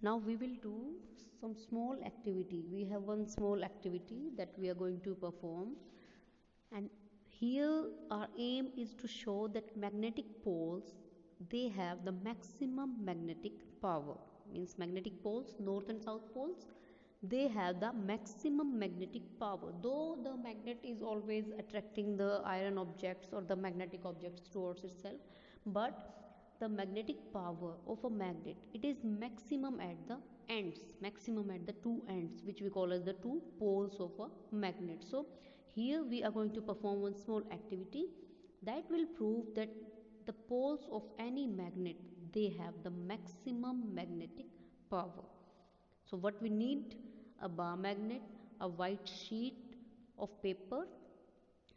Now we will do some small activity. We have one small activity that we are going to perform, and here our aim is to show that magnetic poles, they have the maximum magnetic power. Means magnetic poles, north and south poles, they have the maximum magnetic power. Though the magnet is always attracting the iron objects or the magnetic objects towards itself, but the magnetic power of a magnet, it is maximum at the ends, maximum at the two ends, which we call as the two poles of a magnet. So here we are going to perform one small activity that will prove that the poles of any magnet, they have the maximum magnetic power. So what we need: a bar magnet, a white sheet of paper,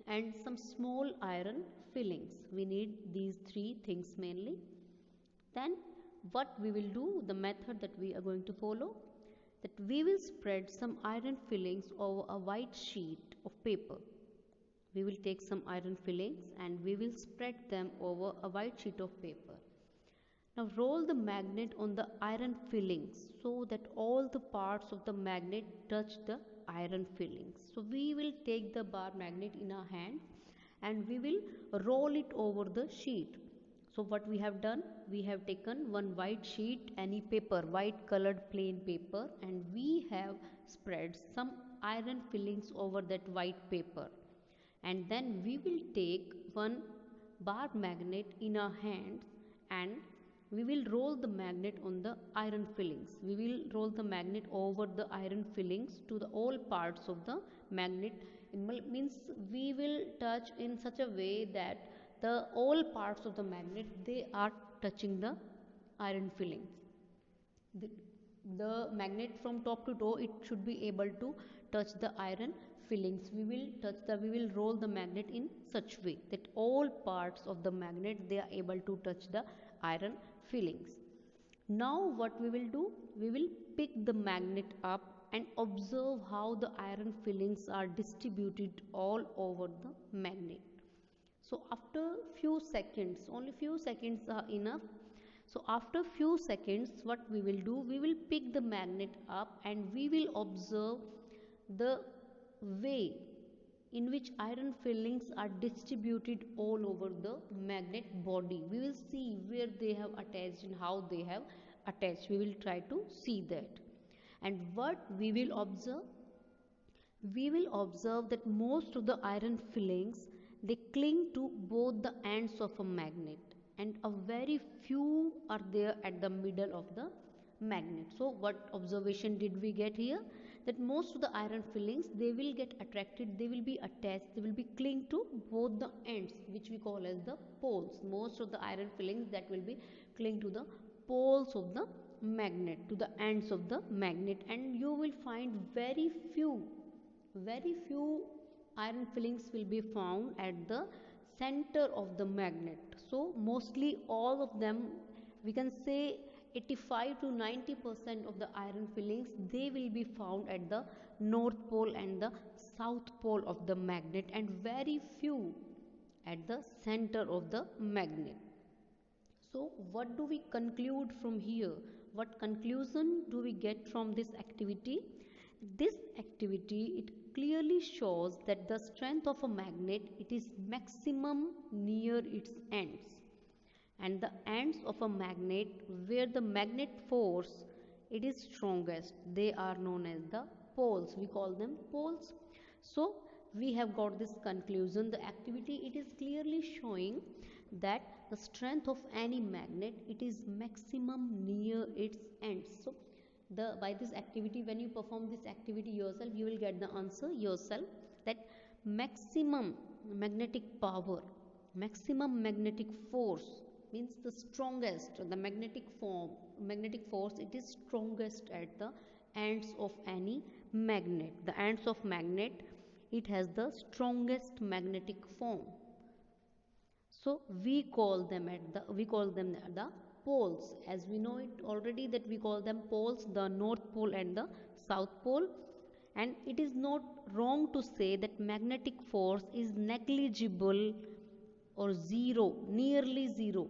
and some small iron fillings. We need these three things mainly. Then what we will do, the method that we are going to follow, that we will spread some iron fillings over a white sheet of paper. We will take some iron fillings and we will spread them over a white sheet of paper. Now roll the magnet on the iron fillings so that all the parts of the magnet touch the iron fillings. So we will take the bar magnet in our hand and we will roll it over the sheet. So what we have done, we have taken one white sheet, any paper, white colored plain paper, and we have spread some iron fillings over that white paper. And then we will take one bar magnet in our hands and we will roll the magnet on the iron fillings. We will roll the magnet over the iron fillings to the all parts of the magnet. It means we will touch in such a way that the all parts of the magnet, they are touching the iron fillings. The magnet from top to toe, it should be able to touch the iron fillings. We will roll the magnet in such way that all parts of the magnet, they are able to touch the iron fillings. Now what we will do, we will pick the magnet up and observe how the iron fillings are distributed all over the magnet. So after few seconds, only few seconds are enough. So after few seconds, what we will do, we will pick the magnet up and we will observe the way in which iron fillings are distributed all over the magnet body. We will see where they have attached and how they have attached. We will try to see that. And what we will observe? We will observe that most of the iron fillings, they cling to both the ends of a magnet and a very few are there at the middle of the magnet. So what observation did we get here? That most of the iron fillings, they will get attracted, they will be attached, they will be cling to both the ends, which we call as the poles. Most of the iron fillings that will be cling to the poles of the magnet, to the ends of the magnet, and you will find very few iron fillings will be found at the center of the magnet. So mostly all of them, we can say 85 to 90% of the iron fillings, they will be found at the north pole and the south pole of the magnet, and very few at the center of the magnet. So what do we conclude from here? What conclusion do we get from this activity? This activity, it clearly shows that the strength of a magnet, it is maximum near its ends, and the ends of a magnet where the magnet force, it is strongest, they are known as the poles. We call them poles. So we have got this conclusion. The activity, it is clearly showing that the strength of any magnet, it is maximum near its ends. So by this activity, when you perform this activity yourself, you will get the answer yourself, that maximum magnetic power, maximum magnetic force, means the strongest, the magnetic force, it is strongest at the ends of any magnet. The ends of magnet, it has the strongest magnetic form. So we call them the poles. As we know it already, that we call them poles, the north pole and the south pole. And it is not wrong to say that magnetic force is negligible or zero, nearly zero,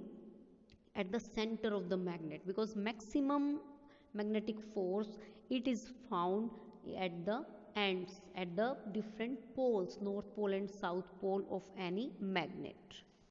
at the center of the magnet, because maximum magnetic force, it is found at the ends, at the different poles, north pole and south pole of any magnet.